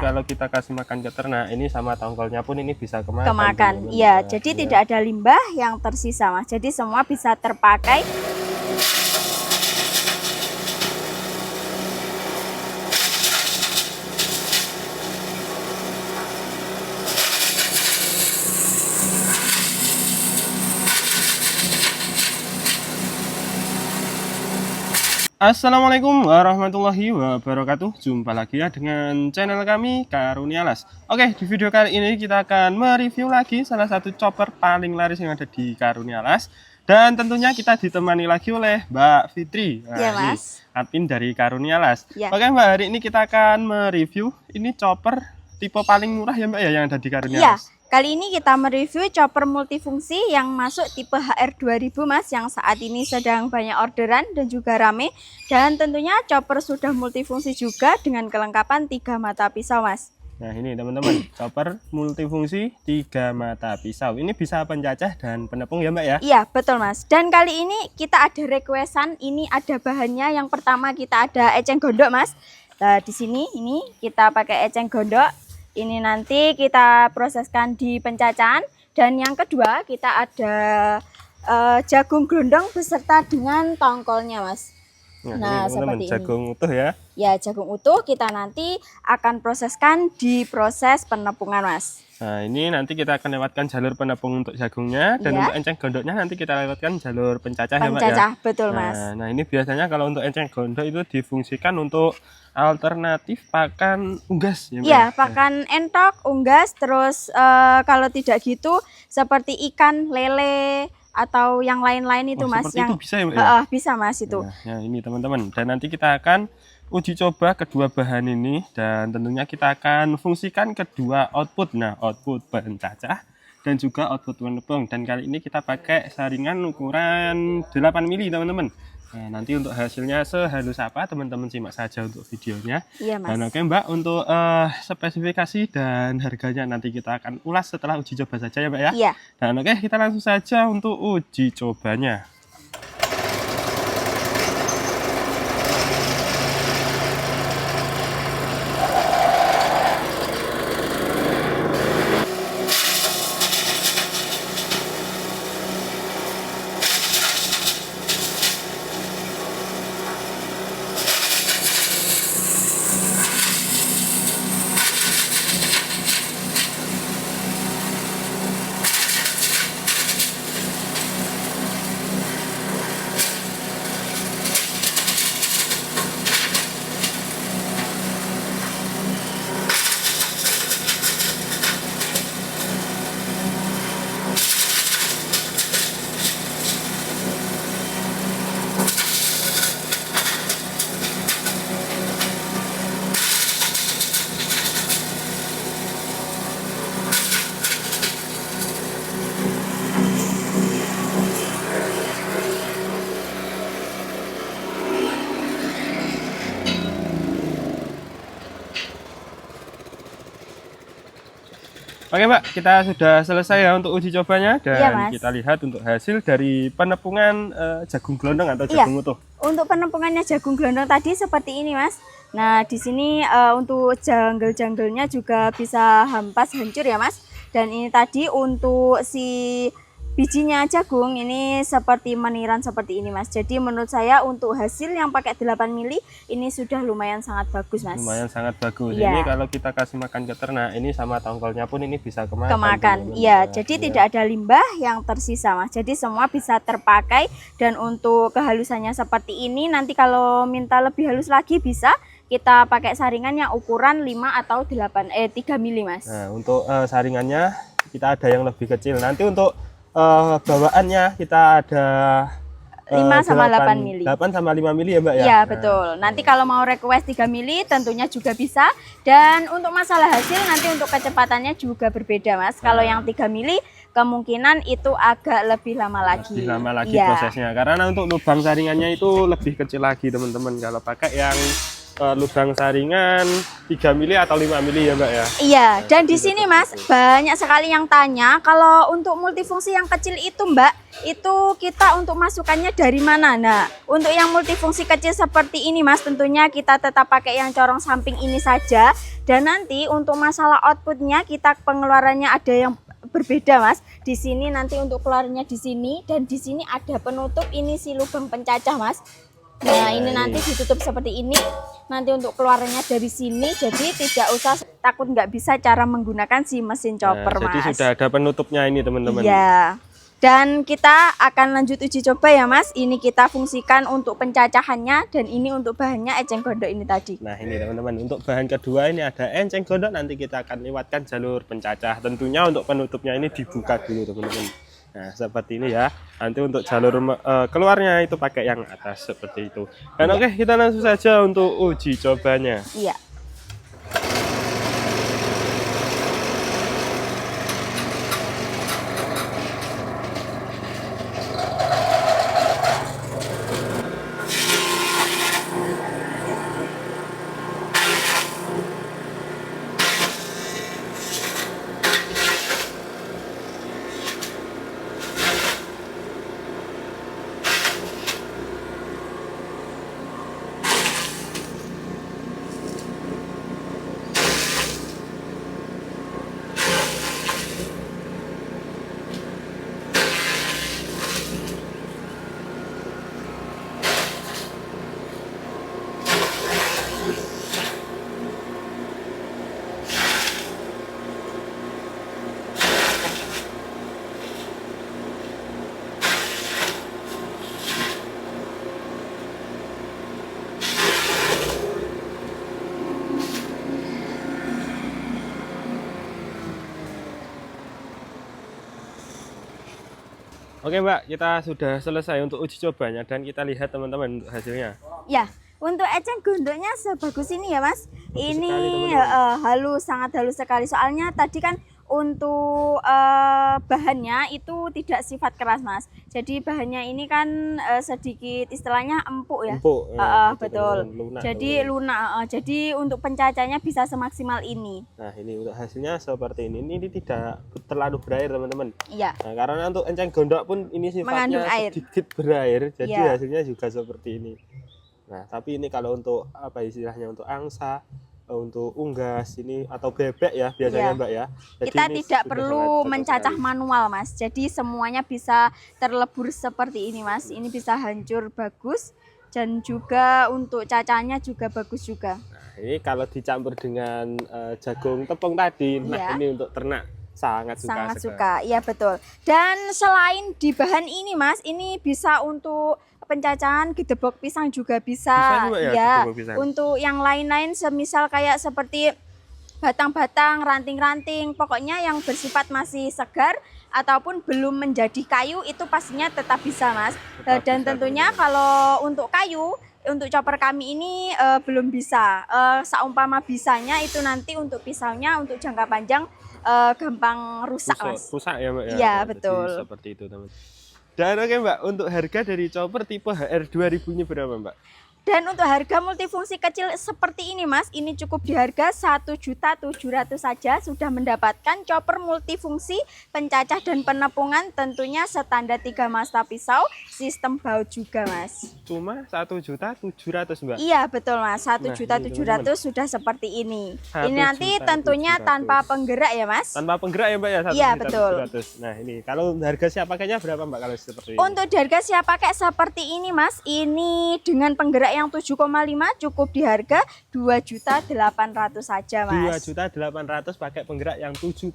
kalau kita kasih makan ke ternak, ini sama tongkolnya pun ini bisa kemakan. Kemakan. Iya, jadi tidak ada limbah yang tersisa, Mas. Jadi semua bisa terpakai. Assalamualaikum warahmatullahi wabarakatuh. Jumpa lagi ya dengan channel kami Karunia Las. Oke, di video kali ini kita akan mereview lagi salah satu chopper paling laris yang ada di Karunia Las. Dan tentunya kita ditemani lagi oleh Mbak Fitri. Iya, Mas. Admin dari Karunia Las. Ya. Oke Mbak, hari ini kita akan mereview ini chopper tipe paling murah ya Mbak ya yang ada di Karunia Iya. Las. Kali ini kita mereview chopper multifungsi yang masuk tipe HR2000, Mas, yang saat ini sedang banyak orderan dan juga rame. Dan tentunya chopper sudah multifungsi juga dengan kelengkapan 3 mata pisau, Mas. Nah ini teman-teman, chopper multifungsi 3 mata pisau. Ini bisa pencacah dan penepung ya Mbak ya? Iya, betul, Mas. Dan kali ini kita ada requestan, ini ada bahannya. Yang pertama kita ada eceng gondok, Mas. Nah, di sini ini kita pakai eceng gondok. Ini nanti kita proseskan di pencacahan. Dan yang kedua kita ada jagung glondong beserta dengan tongkolnya, Mas. Nah, ini seperti jagung utuh ya. Ya, jagung utuh kita nanti akan proseskan di proses penepungan, Mas. Nah ini nanti kita akan lewatkan jalur penepung untuk jagungnya. Dan untuk enceng gondoknya nanti kita lewatkan jalur pencacah ya Mbak ya. Pencacah, betul Mas. Nah ini biasanya kalau untuk enceng gondok itu difungsikan untuk alternatif pakan unggas ya Mbak. Iya, pakan entok, unggas, terus kalau tidak gitu seperti ikan, lele, atau yang lain-lain itu Mas. Yang itu bisa ya Mbak ya? Bisa Mas itu. Nah ini teman-teman, dan nanti kita akan uji coba kedua bahan ini. Dan tentunya kita akan fungsikan kedua output. Nah output pencacah dan juga output penepung. Dan kali ini kita pakai saringan ukuran 8 mili teman-teman. Nah, nanti untuk hasilnya sehalus apa teman-teman simak saja untuk videonya. Iya, Mas. Dan oke Mbak, untuk spesifikasi dan harganya nanti kita akan ulas setelah uji coba saja ya Mbak ya. Iya. Dan oke kita langsung saja untuk uji cobanya. Oke Mbak, kita sudah selesai ya untuk uji cobanya. Dan iya, kita lihat untuk hasil dari penepungan jagung glondong atau jagung utuh. Untuk penepungannya jagung glondong tadi seperti ini Mas. Nah di sini untuk janggel-janggelnya juga bisa hampas hancur ya Mas. Dan ini tadi untuk si bijinya jagung ini seperti meniran seperti ini Mas. Jadi menurut saya untuk hasil yang pakai 8 mili ini sudah lumayan sangat bagus Mas. Lumayan sangat bagus. Iya. Ini kalau kita kasih makan ke ternak, ini sama tongkolnya pun ini bisa kemakan. Kemakan. Iya, jadi tidak ada limbah yang tersisa Mas. Jadi semua bisa terpakai. Dan untuk kehalusannya seperti ini, nanti kalau minta lebih halus lagi bisa kita pakai saringan yang ukuran 5 atau 3 mili Mas. Nah untuk saringannya kita ada yang lebih kecil. Nanti untuk bawaannya kita ada 5 sama 8 mili. 8 sama 5 mili ya Mbak ya? Iya betul. Nanti kalau mau request 3 mili tentunya juga bisa. Dan untuk masalah hasil nanti untuk kecepatannya juga berbeda Mas. Kalau yang 3 mili kemungkinan itu agak lebih lama lagi. Lebih lama lagi prosesnya. Karena untuk lubang saringannya itu lebih kecil lagi teman-teman. Kalau pakai yang lubang saringan 3 mili atau 5 mili ya Mbak ya. Iya, dan di sini Mas banyak sekali yang tanya kalau untuk multifungsi yang kecil itu Mbak, itu kita untuk masukannya dari mana? Nah, untuk yang multifungsi kecil seperti ini Mas, tentunya kita tetap pakai yang corong samping ini saja. Dan nanti untuk masalah outputnya kita pengeluarannya ada yang berbeda Mas. Di sini nanti untuk keluarnya di sini, dan di sini ada penutup ini si lubang pencacah Mas. Nah ini nanti ditutup seperti ini. Nanti untuk keluarnya dari sini, jadi tidak usah takut nggak bisa cara menggunakan si mesin chopper Jadi Mas. sudah ada penutupnya ini teman-teman. Iya. Dan kita akan lanjut uji coba ya Mas. Ini kita fungsikan untuk pencacahannya, dan ini untuk bahannya eceng gondok ini tadi. Nah ini teman-teman, untuk bahan kedua ini ada enceng gondok, nanti kita akan lewatkan jalur pencacah. Tentunya untuk penutupnya ini dibuka dulu teman-teman. Nah seperti ini ya. Nanti untuk jalur keluarnya itu pakai yang atas seperti itu. Dan oke, kita langsung saja untuk uji cobanya. Iya. Oke Mbak, kita sudah selesai untuk uji cobanya dan kita lihat teman-teman untuk hasilnya. Ya, untuk eceng gondoknya sebagus ini ya Mas. Bagus Ini sekali, teman-teman. halus, sangat halus sekali. Soalnya tadi kan untuk bahannya itu tidak sifat keras Mas. Jadi bahannya ini kan sedikit istilahnya empuk ya. Empuk, ya, Betul. lunak, Jadi lunak. Jadi untuk pencacahnya bisa semaksimal ini. Nah ini untuk hasilnya seperti ini. Ini tidak terlalu berair teman-teman. Iya. Nah karena untuk enceng gondok pun ini Mengandung sifatnya air. sedikit berair, jadi Iya. hasilnya juga seperti ini. Nah tapi ini kalau untuk apa istilahnya, untuk angsa, untuk unggas ini atau bebek ya biasanya Iya. Mbak ya. Jadi Kita ini tidak sudah perlu sangat cocok mencacah sekali. manual Mas. Jadi semuanya bisa terlebur seperti ini Mas. Ini bisa hancur bagus, dan juga untuk cacahnya juga bagus juga. Nah ini kalau dicampur dengan jagung tepung tadi, nah Iya. ini untuk ternak sangat suka Sangat sekali. suka, iya betul. Dan selain di bahan ini Mas, ini bisa untuk pencacahan gedebok pisang juga bisa. Bisa juga ya, Iya. gedebok pisang? Untuk yang lain-lain semisal kayak seperti batang-batang, ranting-ranting, pokoknya yang bersifat masih segar ataupun belum menjadi kayu itu pastinya tetap bisa Mas. Tetap Dan bisa, tentunya teman-teman. kalau untuk kayu, untuk chopper kami ini belum bisa. Saumpama bisanya itu nanti untuk pisaunya untuk jangka panjang gampang rusak Mas. Rusak ya Mbak ya. Iya, Nah, betul. jadi seperti itu teman. Dan oke Mbak, untuk harga dari chopper tipe HR 2000 ini berapa Mbak? Dan untuk harga multifungsi kecil seperti ini Mas, ini cukup di harga 1.700.000 saja sudah mendapatkan chopper multifungsi pencacah dan penepungan, tentunya standar 3 masta pisau, sistem baut juga Mas. Cuma 1.700.000 Mbak. Iya betul Mas, Nah, ini 1.700.000 sudah seperti ini. Ini 1.700.000. nanti tentunya tanpa penggerak ya Mas. Tanpa penggerak ya Mbak ya? Iya, betul. 1.700.000. Nah ini kalau harga siap pakainya berapa Mbak kalau seperti ini? Untuk di harga siap pakai seperti ini Mas, ini dengan penggerak yang 7,5 cukup di harga 2.800.000 saja Mas. 2.800.000 pakai penggerak yang 7,5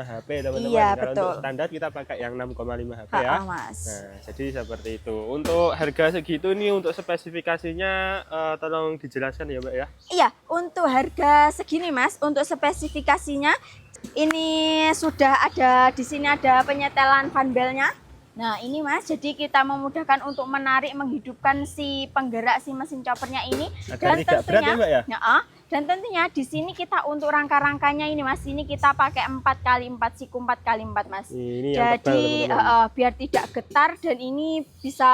HP teman-teman. Iya, Kalau betul. untuk standar kita pakai yang 6,5 HP ya. Mas. Nah, jadi seperti itu. Untuk harga segitu nih, untuk spesifikasinya tolong dijelaskan ya Mbak ya. Iya, untuk harga segini Mas, untuk spesifikasinya ini sudah ada di sini ada penyetelan fan belnya. Nah, ini Mas, jadi kita memudahkan untuk menarik menghidupkan si penggerak si mesin choppernya ini. Agar tidak berat ya Mbak ya? Dan tentunya di sini kita untuk rangka-rangkanya ini Mas, ini kita pakai 4x4 siku 4x4 Mas. Ini yang tebal, Jadi teman-teman. biar tidak getar dan ini bisa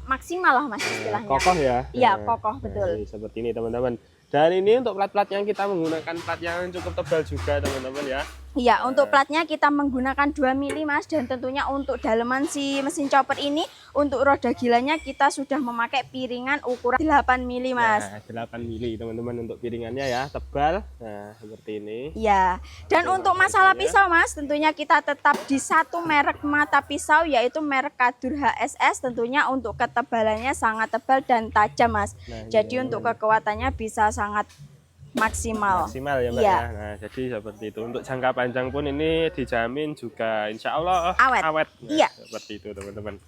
maksimal lah Mas istilahnya. Kokoh ya. Iya, Nah, kokoh betul. ini seperti ini teman-teman. Dan ini untuk plat-platnya kita menggunakan plat yang cukup tebal juga teman-teman ya. Iya, untuk platnya kita menggunakan 2 mili Mas, dan tentunya untuk daleman si mesin chopper ini untuk roda gilanya kita sudah memakai piringan ukuran 8 mili Mas. Nah, 8 mili teman-teman untuk piringannya ya, tebal. Nah, seperti ini. Iya. Dan untuk masalah pisau Mas, tentunya kita tetap di satu merek mata pisau yaitu merek Kadur HSS. Tentunya untuk ketebalannya sangat tebal dan tajam Mas. Nah, Jadi iya, untuk kekuatannya bisa sangat maksimal. maksimal ya Mbak Iya. ya. Nah, jadi seperti itu. Untuk jangka panjang pun ini dijamin juga insya Allah Awet. Nah, Iya. seperti itu teman-teman.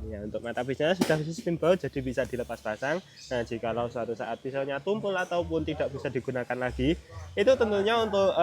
Ya, untuk mata pisaunya sudah sistem baut jadi bisa dilepas pasang. Nah, jikalau suatu saat pisaunya tumpul ataupun tidak bisa digunakan lagi, itu tentunya untuk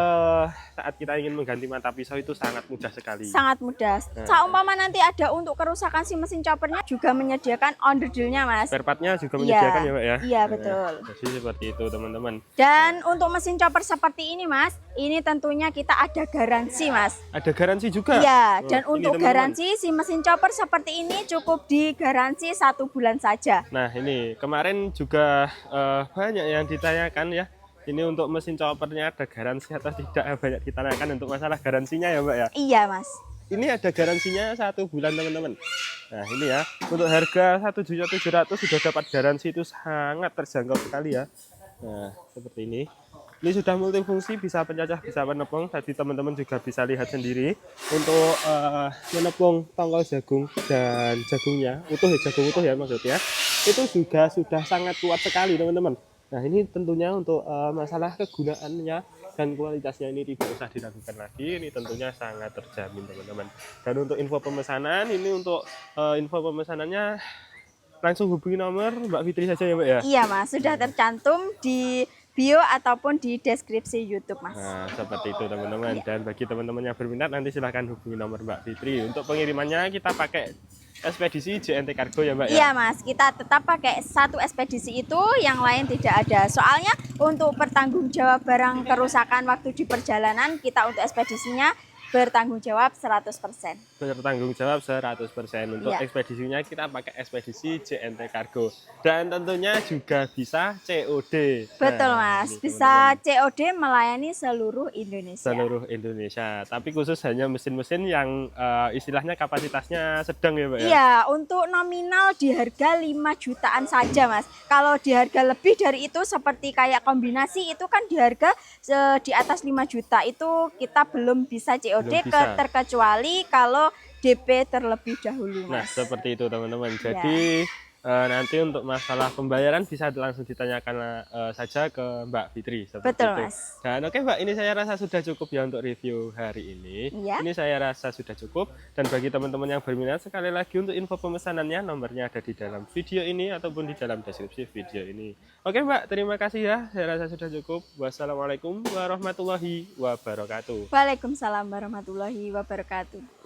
saat kita ingin mengganti mata pisau itu sangat mudah sekali. Sangat mudah. Seumpama nanti ada untuk kerusakan si mesin choppernya juga menyediakan onderdilnya Mas. Spare partnya juga menyediakan ya Mbak ya. Iya, betul. Nah, jadi seperti itu teman-teman. Dan untuk mesin chopper seperti ini Mas, ini tentunya kita ada garansi Mas. Ada garansi juga. Iya, Oh, dan ini untuk teman-teman. garansi si mesin chopper seperti ini cukup digaransi 1 bulan saja. Nah, ini kemarin juga banyak yang ditanyakan ya. Ini untuk mesin choppernya ada garansi atau tidak, banyak ditanyakan untuk masalah garansinya ya Mbak ya. Iya Mas. Ini ada garansinya 1 bulan teman-teman. Nah, ini ya untuk harga 1.700.000 sudah dapat garansi, itu sangat terjangkau sekali ya. Nah, seperti ini. Ini sudah multifungsi, bisa pencacah, bisa penepung. Tadi teman-teman juga bisa lihat sendiri untuk menepung tongkol jagung dan jagungnya utuh ya, jagung utuh ya maksudnya. Itu juga sudah sangat kuat sekali teman-teman. Nah, ini tentunya untuk masalah kegunaannya dan kualitasnya ini tidak usah diragukan lagi. Ini tentunya sangat terjamin teman-teman. Dan untuk info pemesanan, ini untuk info pemesanannya langsung hubungi nomor Mbak Fitri saja ya Mbak ya. Iya Mas, sudah tercantum di bio ataupun di deskripsi YouTube Mas. Nah, seperti itu teman-teman. Dan bagi teman-teman yang berminat nanti silahkan hubungi nomor Mbak Fitri. Untuk pengirimannya kita pakai ekspedisi JNT Cargo ya Mbak ya. Iya Mas, kita tetap pakai satu ekspedisi itu, yang lain tidak ada. Soalnya untuk bertanggung jawab barang kerusakan waktu di perjalanan, kita untuk ekspedisinya bertanggung jawab 100%. Bertanggung jawab 100%. Untuk Iya. ekspedisinya kita pakai ekspedisi JNT Cargo. Dan tentunya juga bisa COD. Betul Nah, Mas, ini, bisa teman-teman. COD melayani seluruh Indonesia. Seluruh Indonesia. Tapi khusus hanya mesin-mesin yang istilahnya kapasitasnya sedang ya Mbak ya. Iya, untuk nominal di harga 5 jutaan saja Mas. Kalau di harga lebih dari itu seperti kayak kombinasi itu kan di harga di atas 5 juta itu kita belum bisa COD, Belum bisa. terkecuali kalau DP terlebih dahulu Nah, Mas. seperti itu teman-teman. Ya. Jadi nanti untuk masalah pembayaran bisa langsung ditanyakan saja ke Mbak Fitri. Seperti Betul itu. Mas. Dan oke Mbak, ini saya rasa sudah cukup ya untuk review hari ini. Iya. Ini saya rasa sudah cukup. Dan bagi teman-teman yang berminat, sekali lagi untuk info pemesanannya, nomornya ada di dalam video ini ataupun di dalam deskripsi video ini. Oke Mbak, terima kasih ya. Saya rasa sudah cukup. Wassalamualaikum warahmatullahi wabarakatuh. Waalaikumsalam warahmatullahi wabarakatuh.